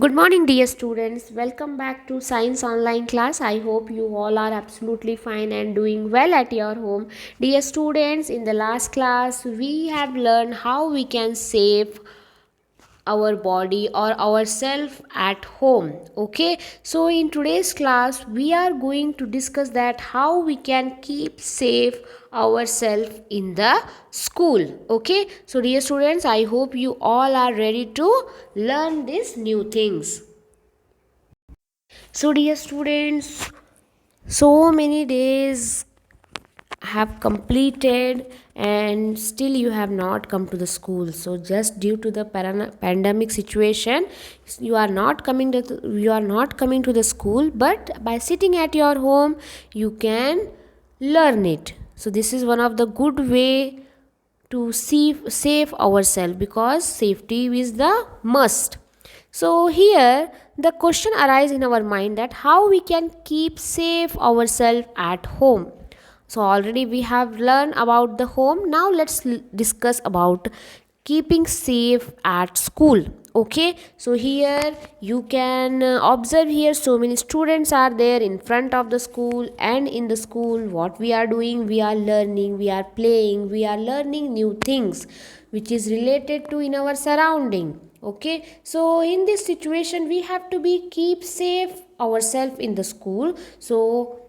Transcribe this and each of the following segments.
Good morning, dear students. Welcome back to Science Online class. I hope you all are absolutely fine and doing well at your home. Dear students, in the last class, we have learned how we can save our body or ourselves at home. Okay, so in today's class we are going to discuss that how we can keep safe ourselves in the school. Okay, so dear students, I hope you all are ready to learn these new things. So dear students, so many days have completed and still you have not come to the school. So just due to the pandemic situation, you are not coming to the school, but by sitting at your home you can learn it. So this is one of the good way to save ourselves, because safety is the must. So here the question arises in our mind that how we can keep safe ourselves at home. So already we have learned about the home. Now let's discuss about keeping safe at school. Okay, so here you can observe here so many students are there in front of the school, and in the school what we are doing, we are learning, we are playing, we are learning new things which is related to in our surrounding. Okay, so in this situation we have to be keep safe ourselves in the school. So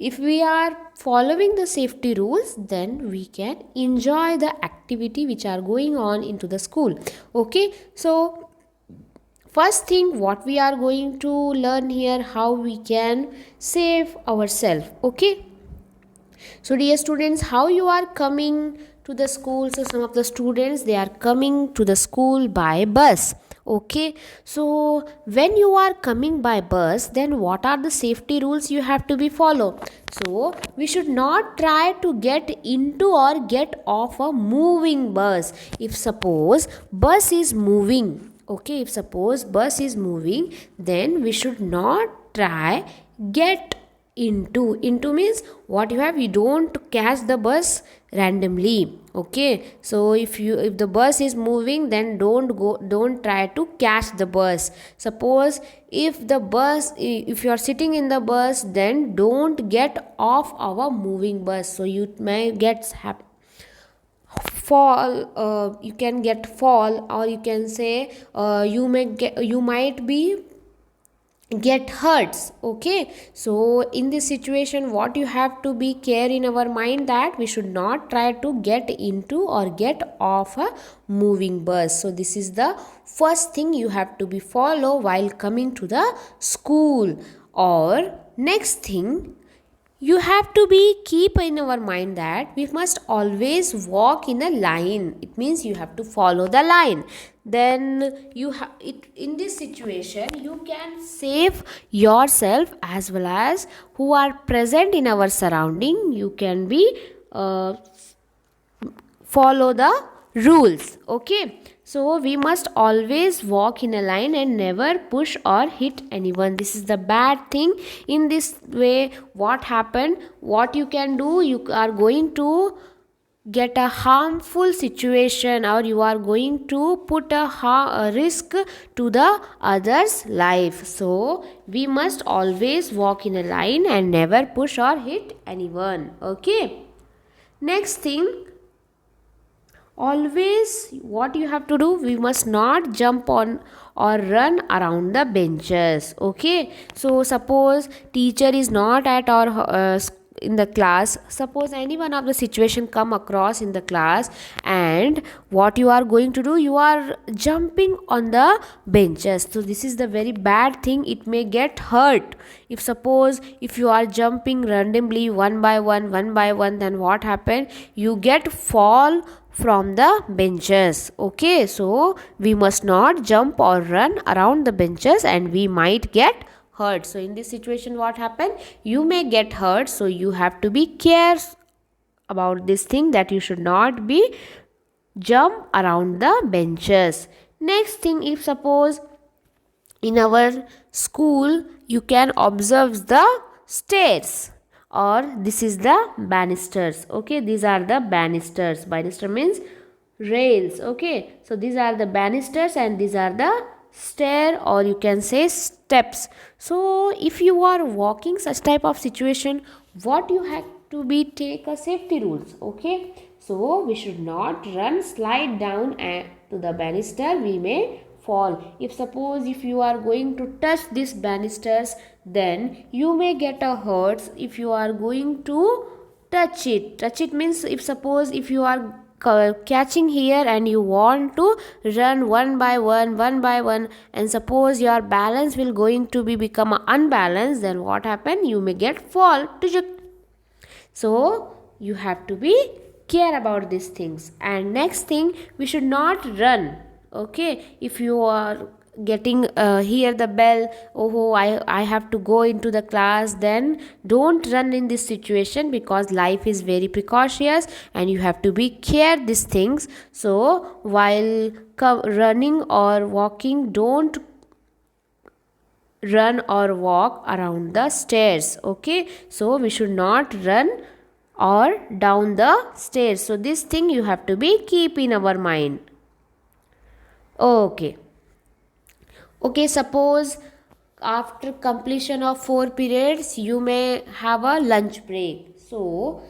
if we are following the safety rules, then we can enjoy the activity which are going on into the school. Okay, so first thing what we are going to learn here, how we can save ourselves. Okay, so dear students, how you are coming to the school? So some of the students, they are coming to the school by bus. Okay, so when you are coming by bus, then what are the safety rules you have to be follow? So we should not try to get into or get off a moving bus. If suppose bus is moving, okay, if suppose bus is moving, then we should not try get into means what you have, you don't catch the bus randomly. Okay, so if the bus is moving, then don't try to catch the bus. Suppose if you are sitting in the bus, then don't get off our moving bus, so you may fall, you can get fall, or you can say you might be get hurts. Okay, so in this situation what you have to be care in our mind, that we should not try to get into or get off a moving bus. So this is the first thing you have to be follow while coming to the school. Or next thing, you have to be keep in our mind that we must always walk in a line. It means you have to follow the line. Then you have it in this situation, you can save yourself as well as who are present in our surrounding. You can be uh, follow the rules. Okay, so we must always walk in a line and never push or hit anyone. This is the bad thing. In this way what happened, what you can do, you are going to get a harmful situation, or you are going to put a risk to the others life. So we must always walk in a line and never push or hit anyone. Okay, next thing, always what you have to do, we must not jump on or run around the benches. Okay, so suppose teacher is not at our in the class, suppose any one of the situation come across in the class, and what you are going to do, you are jumping on the benches. So this is the very bad thing, it may get hurt. If suppose if you are jumping randomly one by one, then what happen, you get fall from the benches. Okay, so we must not jump or run around the benches and we might get hurt. So in this situation what happen, you may get hurt. So you have to be careful about this thing, that you should not be jump around the benches. Next thing, if suppose in our school you can observe the stairs, or this is the banisters. Okay, these are the banisters. Banister means rails. Okay, so these are the banisters and these are the stair, or you can say steps. So if you are walking such type of situation, what you have to be take a safety rules. Okay, so we should not run slide down to the banister, we may fall. If suppose if you are going to touch these banisters, then you may get a hurt if you are going to touch it means, if suppose if you are catching here and you want to run one by one, and suppose your balance will going to be become unbalanced, then what happen, you may get fall to you. So you have to be care about these things. And next thing, we should not run. Okay, if you are getting hear the bell, oh I have to go into the class, then don't run in this situation, because life is very precautious and you have to be care these things. So while running or walking, don't run or walk around the stairs. Okay, so we should not run or down the stairs. So this thing you have to be keep in our mind. Okay, suppose after completion of 4 periods you may have a lunch break. So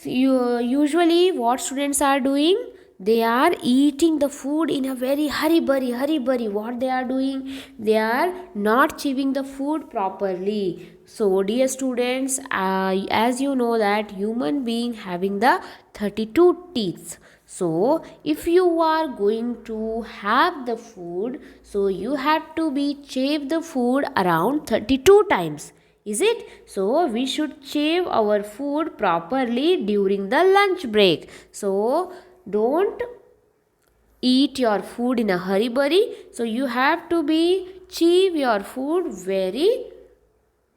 you, usually what students are doing, they are eating the food in a very hurry. What they are doing, they are not chewing the food properly. So dear students, as you know that human being having the 32 teeth. So if you are going to have the food, so you have to be chew the food around 32 times. Is it? So we should chew our food properly during the lunch break. So don't eat your food in a hurry. So you have to be chew your food very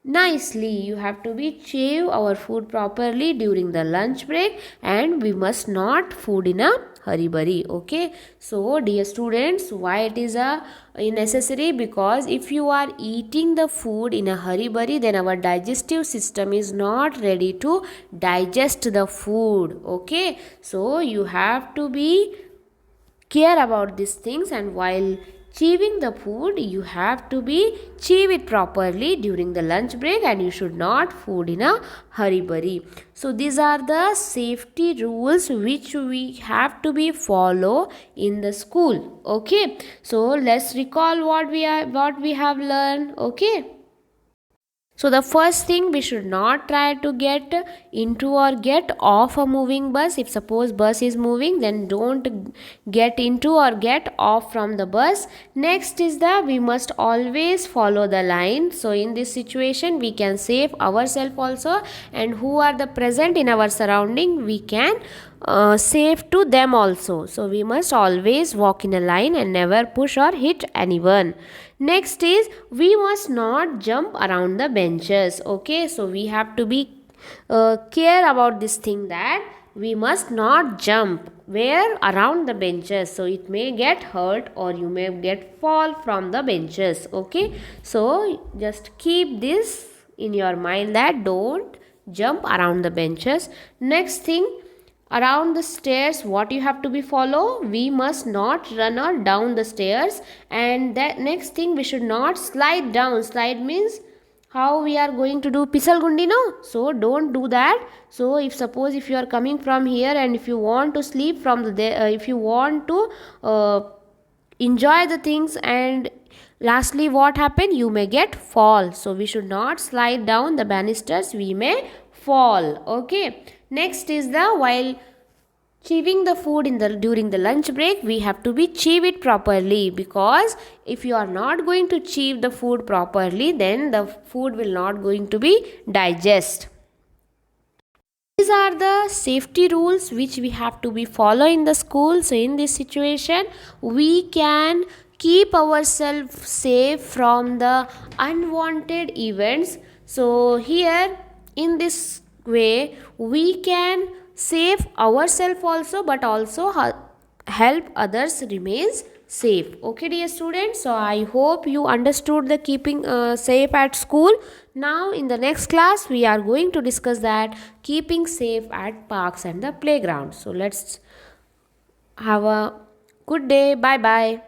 nicely. You have to be chew our food properly during the lunch break, and we must not food in a hurry. Okay, so dear students, why it is a necessary, because if you are eating the food in a hurry, then our digestive system is not ready to digest the food. Okay, so you have to be care about these things, and while chewing the food, you have to be chew it properly during the lunch break, and you should not food in a hurry. So these are the safety rules which we have to be follow in the school. Okay, so let's recall what we have learned. Okay, so the first thing, we should not try to get into or get off a moving bus. If suppose bus is moving, then don't get into or get off from the bus. Next is that we must always follow the line. So in this situation, we can save ourselves also, and who are the present in our surrounding, we can save to them also. So we must always walk in a line and never push or hit anyone. Next is, we must not jump around the benches. Okay, so we have to be care about this thing, that we must not jump where around the benches, so it may get hurt or you may get fall from the benches. Okay, so just keep this in your mind, that don't jump around the benches. Next thing, around the stairs, what you have to be follow, we must not run or down the stairs. And that next thing, we should not slide down. Slide means how we are going to do pisal gundi, no? So don't do that. So if suppose if you are coming from here, and if you want to sleep from the if you want to enjoy the things, and lastly what happen, you may get fall. So we should not slide down the banisters, we may fall. Okay, next is the, while chewing the food in the during the lunch break, we have to be chew it properly, because if you are not going to chew the food properly, then the food will not going to be digest. These are the safety rules which we have to be follow in the school. So in this situation, we can keep ourselves safe from the unwanted events. So here in this way, we can save ourselves also, but also help others remains safe. Okay dear students, so I hope you understood the keeping safe at school. Now in the next class, we are going to discuss that keeping safe at parks and the playground. So let's have a good day. Bye bye.